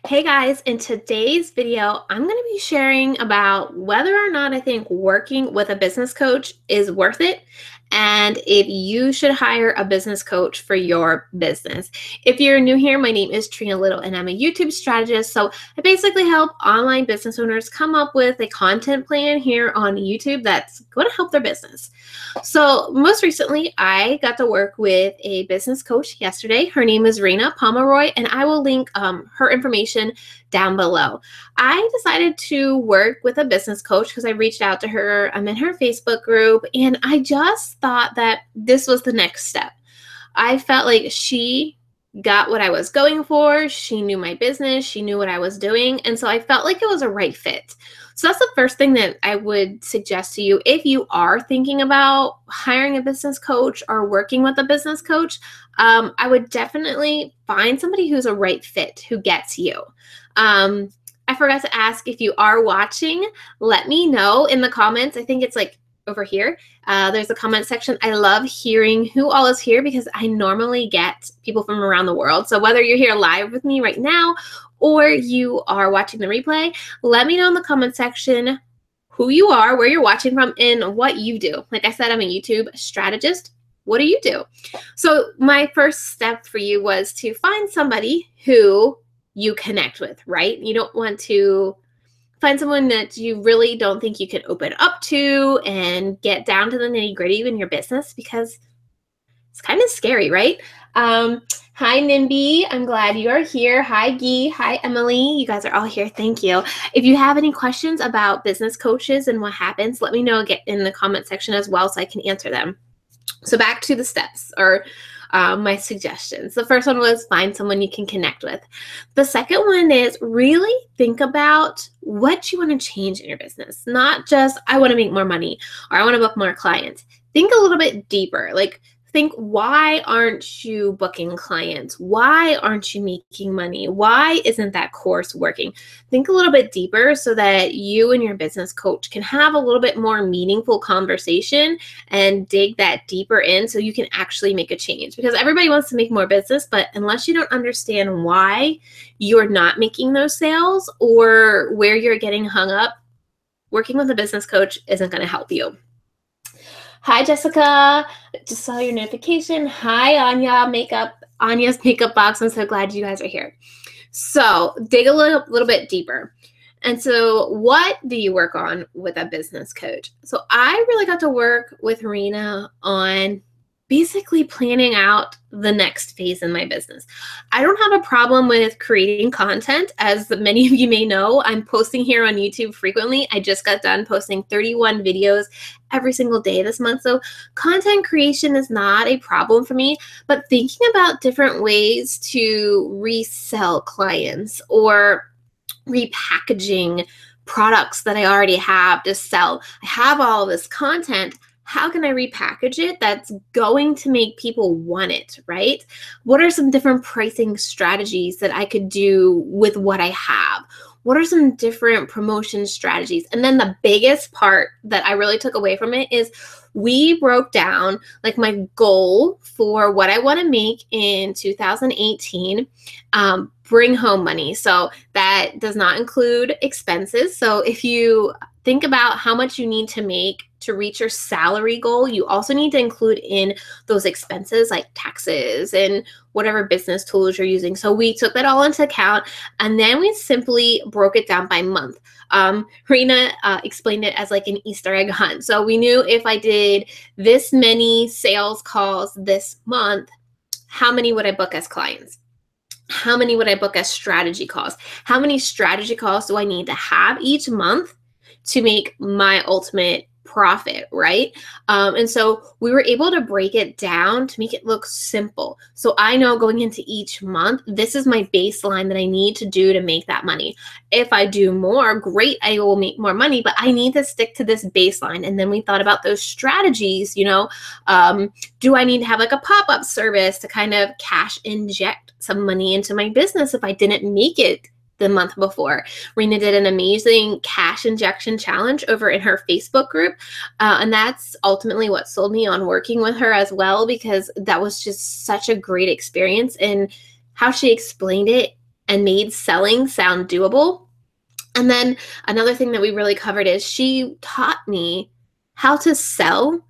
Hey guys, in today's video, I'm going to be sharing about whether or not I think working with a business coach is worth it and if you should hire a business coach for your business. If you're new here, my name is Trena Little and I'm a YouTube strategist. So I basically help online business owners come up with a content plan here on YouTube that's going to help their business. So most recently, I got to work with a business coach yesterday. Her name is Trena Pomeroy, and I will link her information down below. I decided to work with a business coach because I reached out to her. I'm in her Facebook group, and I just thought that this was the next step. I felt like she got what I was going for. She knew my business. She knew what I was doing. And so I felt like it was a right fit. So that's the first thing that I would suggest to you if you are thinking about hiring a business coach or working with a business coach. I would definitely find somebody who's a right fit, who gets you. I forgot to ask, if you are watching, let me know in the comments. I think it's like over here. There's a comment section. I love hearing who all is here because I normally get people from around the world. So whether you're here live with me right now or you are watching the replay, let me know in the comment section who you are, where you're watching from, and what you do. Like I said, I'm a YouTube strategist. What do you do? So my first step for you was to find somebody who you connect with, right? You don't want to find someone that you really don't think you can open up to and get down to the nitty-gritty in your business, because it's kind of scary, right? Hi, Nimby. I'm glad you are here. Hi, Gee. Hi, Emily. You guys are all here. Thank you. If you have any questions about business coaches and what happens, let me know in the comment section as well so I can answer them. So back to the steps, or my suggestions. The first one was find someone you can connect with. The second one is really think about what you want to change in your business. Not just, I want to make more money or I want to book more clients. Think a little bit deeper. Like, think, why aren't you booking clients? Why aren't you making money? Why isn't that course working? Think a little bit deeper so that you and your business coach can have a little bit more meaningful conversation and dig that deeper in so you can actually make a change. Because everybody wants to make more business, but unless you don't understand why you're not making those sales or where you're getting hung up, working with a business coach isn't going to help you. Hi, Jessica. Just saw your notification. Hi, Anya's makeup box. I'm so glad you guys are here. So dig a little bit deeper. And so what do you work on with a business coach? So I really got to work with Trena on basically planning out the next phase in my business. I don't have a problem with creating content. As many of you may know, I'm posting here on YouTube frequently. I just got done posting 31 videos every single day this month. So content creation is not a problem for me, but thinking about different ways to resell clients or repackaging products that I already have to sell. I have all this content. How can I repackage it that's going to make people want it, right? What are some different pricing strategies that I could do with what I have? What are some different promotion strategies? And then the biggest part that I really took away from it is we broke down like my goal for what I want to make in 2018, bring home money. So that does not include expenses. So if you think about how much you need to make to reach your salary goal, you also need to include in those expenses like taxes and whatever business tools you're using. So we took that all into account, and then we simply broke it down by month. Trena explained it as like an Easter egg hunt. So we knew if I did this many sales calls this month, how many would I book as clients? How many would I book as strategy calls? How many strategy calls do I need to have each month to make my ultimate profit, right? And so we were able to break it down to make it look simple. So I know going into each month, this is my baseline that I need to do to make that money. If I do more, great, I will make more money, but I need to stick to this baseline. And then we thought about those strategies, do I need to have like a pop-up service to kind of cash inject some money into my business if I didn't make it the month before? Trena did an amazing cash injection challenge over in her Facebook group. And that's ultimately what sold me on working with her as well, because that was just such a great experience. And how she explained it and made selling sound doable. And then another thing that we really covered is she taught me how to sell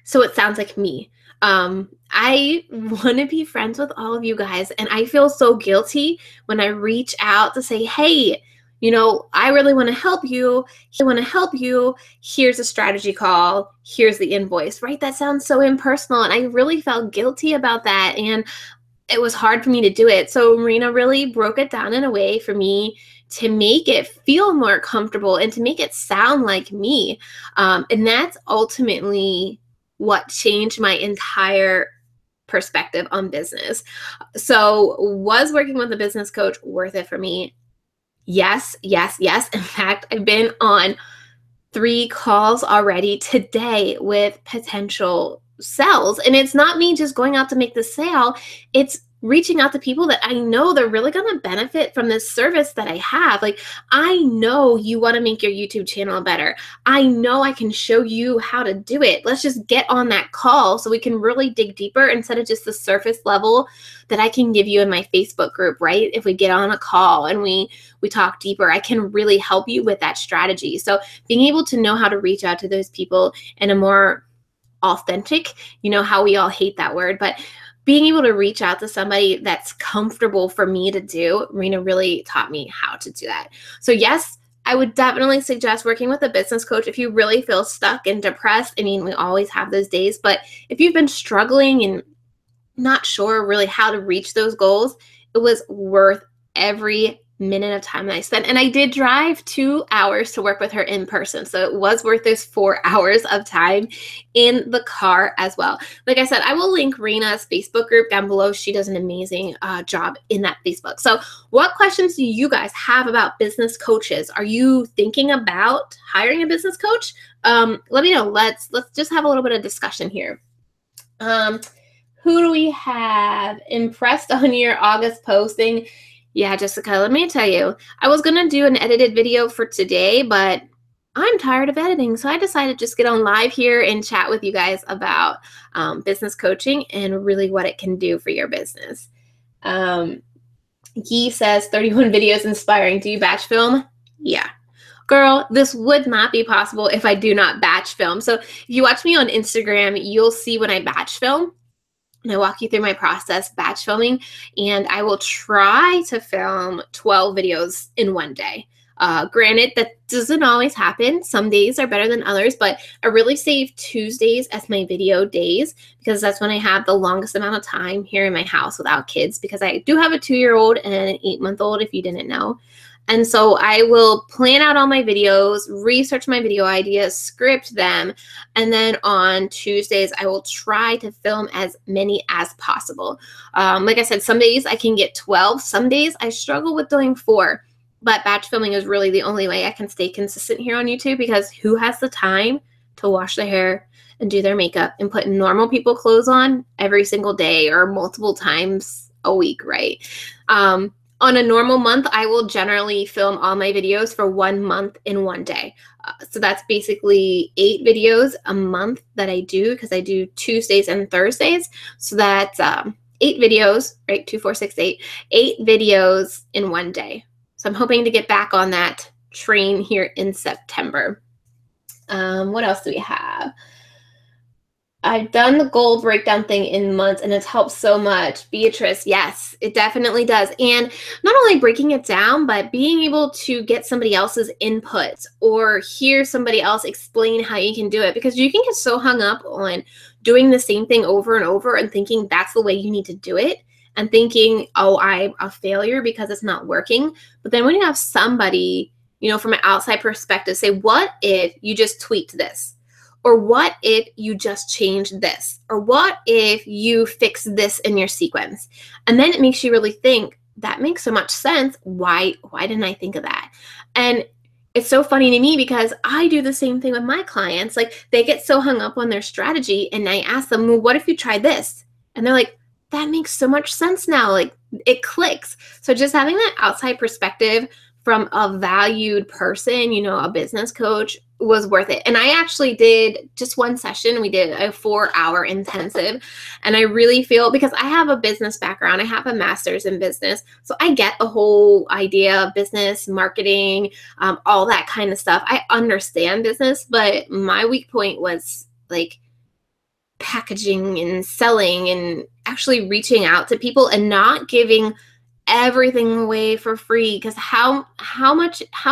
so it sounds like me. I want to be friends with all of you guys, and I feel so guilty when I reach out to say, hey, I really want to help you. I want to help you. Here's a strategy call. Here's the invoice, right? That sounds so impersonal, and I really felt guilty about that, and it was hard for me to do it. So Marina really broke it down in a way for me to make it feel more comfortable and to make it sound like me. And that's ultimately what changed my entire perspective on business. So was working with a business coach worth it for me? Yes, yes, yes. In fact, I've been on 3 calls already today with potential sales. And it's not me just going out to make the sale. It's reaching out to people that I know they're really going to benefit from this service that I have. Like, I know you want to make your YouTube channel better. I know I can show you how to do it. Let's just get on that call so we can really dig deeper instead of just the surface level that I can give you in my Facebook group, right? If we get on a call and we talk deeper, I can really help you with that strategy. So being able to know how to reach out to those people in a more authentic, how we all hate that word, but being able to reach out to somebody that's comfortable for me to do, Rena really taught me how to do that. So yes, I would definitely suggest working with a business coach if you really feel stuck and depressed. I mean, we always have those days, but if you've been struggling and not sure really how to reach those goals, it was worth every minute of time that I spent. And I did drive 2 hours to work with her in person. So it was worth those 4 hours of time in the car as well. Like I said, I will link Rena's Facebook group down below. She does an amazing job in that Facebook. So what questions do you guys have about business coaches? Are you thinking about hiring a business coach? Let me know. Let's just have a little bit of discussion here. Who do we have? Impressed on your August posting? Yeah, Jessica, let me tell you, I was going to do an edited video for today, but I'm tired of editing. So I decided to just get on live here and chat with you guys about business coaching and really what it can do for your business. Yi says 31 videos inspiring. Do you batch film? Yeah. Girl, this would not be possible if I do not batch film. So if you watch me on Instagram, you'll see when I batch film. And I walk you through my process batch filming, and I will try to film 12 videos in one day. Granted, that doesn't always happen. Some days are better than others, but I really save Tuesdays as my video days because that's when I have the longest amount of time here in my house without kids, because I do have a 2-year-old and an 8-month-old, if you didn't know. And so I will plan out all my videos, research my video ideas, script them, and then on Tuesdays, I will try to film as many as possible. Like I said, some days I can get 12. Some days I struggle with doing 4. But batch filming is really the only way I can stay consistent here on YouTube, because who has the time to wash their hair and do their makeup and put normal people clothes on every single day or multiple times a week, right? On a normal month, I will generally film all my videos for 1 month in 1 day. So that's basically 8 videos a month that I do, because I do Tuesdays and Thursdays. So that's 8 videos, right? 2, 4, 6, 8. 8 videos in 1 day. So I'm hoping to get back on that train here in September. What else do we have? I've done the goal breakdown thing in months, and it's helped so much. Beatrice, yes, it definitely does. And not only breaking it down, but being able to get somebody else's input or hear somebody else explain how you can do it, because you can get so hung up on doing the same thing over and over and thinking that's the way you need to do it, and thinking, oh, I'm a failure because it's not working. But then when you have somebody, from an outside perspective, say, what if you just tweaked this? Or what if you just change this? Or what if you fix this in your sequence? And then it makes you really think, that makes so much sense. Why didn't I think of that? And it's so funny to me because I do the same thing with my clients. Like, they get so hung up on their strategy, and I ask them, well, what if you try this? And they're like, that makes so much sense now. Like, it clicks. So just having that outside perspective from a valued person, a business coach was worth it. And I actually did just one session. We did a 4-hour intensive. And I really feel, because I have a business background, I have a master's in business. So I get the whole idea of business, marketing, all that kind of stuff. I understand business, but my weak point was like packaging and selling and actually reaching out to people and not giving everything away for free. Because how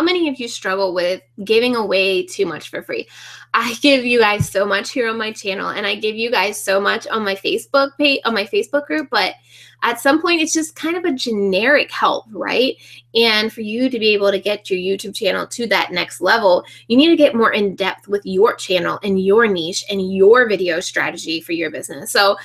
many of you struggle with giving away too much for free? I give you guys so much here on my channel, and I give you guys so much on my Facebook page, on my Facebook group, but at some point it's just kind of a generic help, right? And for you to be able to get your YouTube channel to that next level, you need to get more in depth with your channel and your niche and your video strategy for your business. So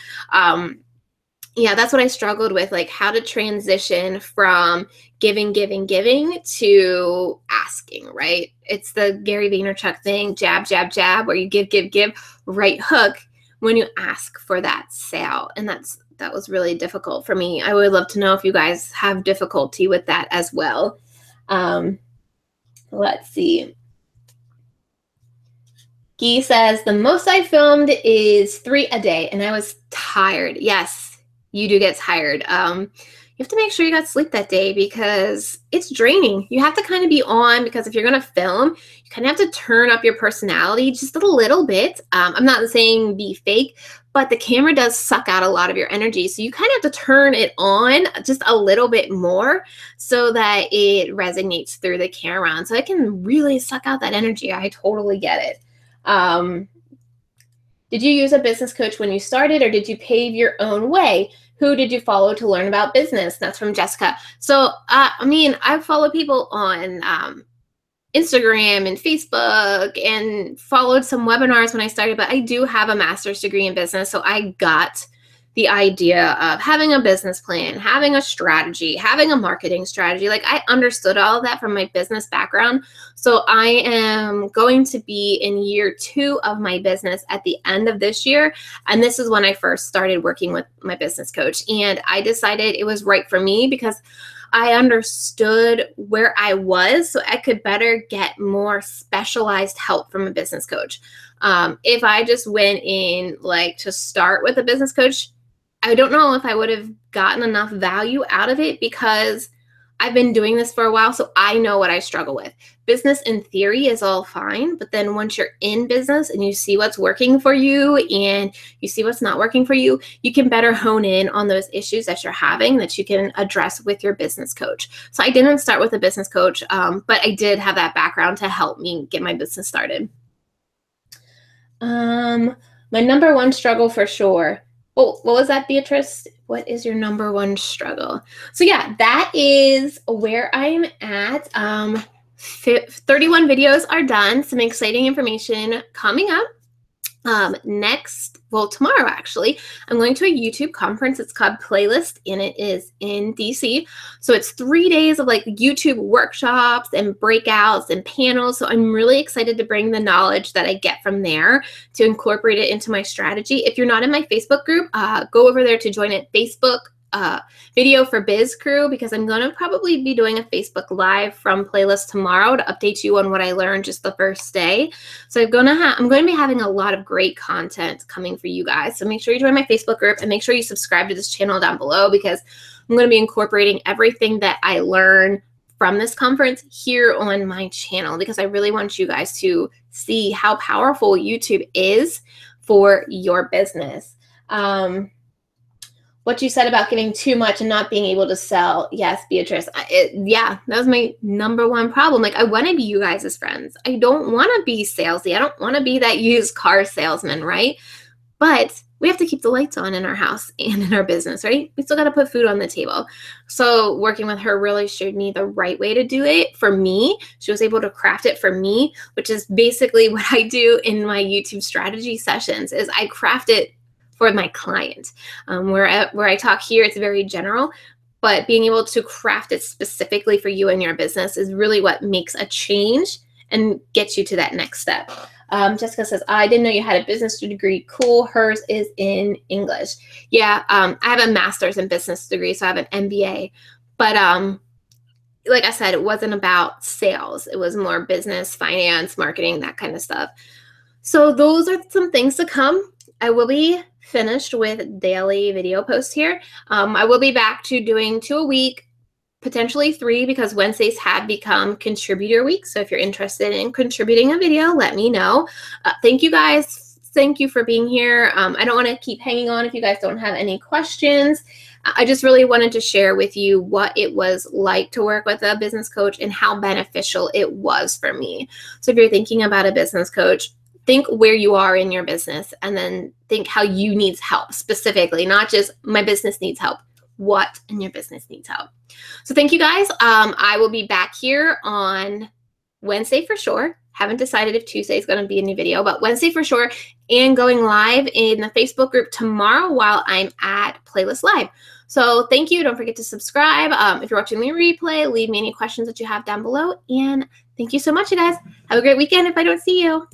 yeah, that's what I struggled with, like how to transition from giving to asking, right? It's the Gary Vaynerchuk thing, jab, jab, jab, where you give, right hook when you ask for that sale. And that was really difficult for me. I would love to know if you guys have difficulty with that as well. Let's see. Guy says, the most I filmed is 3 a day, and I was tired. Yes. You do get tired. You have to make sure you got sleep that day because it's draining. You have to kind of be on, because if you're going to film, you kind of have to turn up your personality just a little bit. I'm not saying be fake, but the camera does suck out a lot of your energy. So you kind of have to turn it on just a little bit more so that it resonates through the camera. And so it can really suck out that energy. I totally get it. Did you use a business coach when you started, or did you pave your own way? Who did you follow to learn about business? That's from Jessica. So, I mean, I follow people on Instagram and Facebook and followed some webinars when I started, but I do have a master's degree in business. So I got the idea of having a business plan, having a strategy, having a marketing strategy. Like I understood all of that from my business background. So I am going to be in year 2 of my business at the end of this year. And this is when I first started working with my business coach. And I decided it was right for me because I understood where I was, so I could better get more specialized help from a business coach. If I just went in like to start with a business coach, I don't know if I would have gotten enough value out of it because I've been doing this for a while, so I know what I struggle with. Business in theory is all fine, but then once you're in business and you see what's working for you and you see what's not working for you, you can better hone in on those issues that you're having that you can address with your business coach. So I didn't start with a business coach, but I did have that background to help me get my business started. My number one struggle for sure. Oh, what was that, Beatrice? What is your number one struggle? So yeah, that is where I'm at. 31 videos are done. Some exciting information coming up. Tomorrow actually, I'm going to a YouTube conference. It's called Playlist, and it is in DC. So it's 3 days of like YouTube workshops and breakouts and panels. So I'm really excited to bring the knowledge that I get from there to incorporate it into my strategy. If you're not in my Facebook group, go over there to join it. Facebook Video for Biz crew, because I'm going to probably be doing a Facebook Live from Playlist tomorrow to update you on what I learned just the first day. So I'm going to be having a lot of great content coming for you guys. So make sure you join my Facebook group and make sure you subscribe to this channel down below, because I'm going to be incorporating everything that I learn from this conference here on my channel, because I really want you guys to see how powerful YouTube is for your business. What you said about giving too much and not being able to sell. Yes, Beatrice. Yeah, that was my number one problem. Like, I want to be you guys' friends. I don't want to be salesy. I don't want to be that used car salesman, right? But we have to keep the lights on in our house and in our business, right? We still got to put food on the table. So working with her really showed me the right way to do it for me. She was able to craft it for me, which is basically what I do in my YouTube strategy sessions, is I craft it for my client. Where I talk here, it's very general, but being able to craft it specifically for you and your business is really what makes a change and gets you to that next step. Jessica says, I didn't know you had a business degree. Cool. Hers is in English. Yeah, I have a master's in business degree, so I have an MBA. But like I said, it wasn't about sales. It was more business, finance, marketing, that kind of stuff. So those are some things to come. I will be finished with daily video posts here. I will be back to doing 2 a week, potentially 3, because Wednesdays have become contributor week. So if you're interested in contributing a video, let me know. Thank you guys. Thank you for being here. I don't want to keep hanging on if you guys don't have any questions. I just really wanted to share with you what it was like to work with a business coach and how beneficial it was for me. So if you're thinking about a business coach, think where you are in your business and then think how you need help specifically, not just my business needs help. What in your business needs help. So thank you guys. I will be back here on Wednesday for sure. Haven't decided if Tuesday is going to be a new video, but Wednesday for sure, and going live in the Facebook group tomorrow while I'm at Playlist Live. So thank you. Don't forget to subscribe. If you're watching the replay, leave me any questions that you have down below. And thank you so much, you guys. Have a great weekend if I don't see you.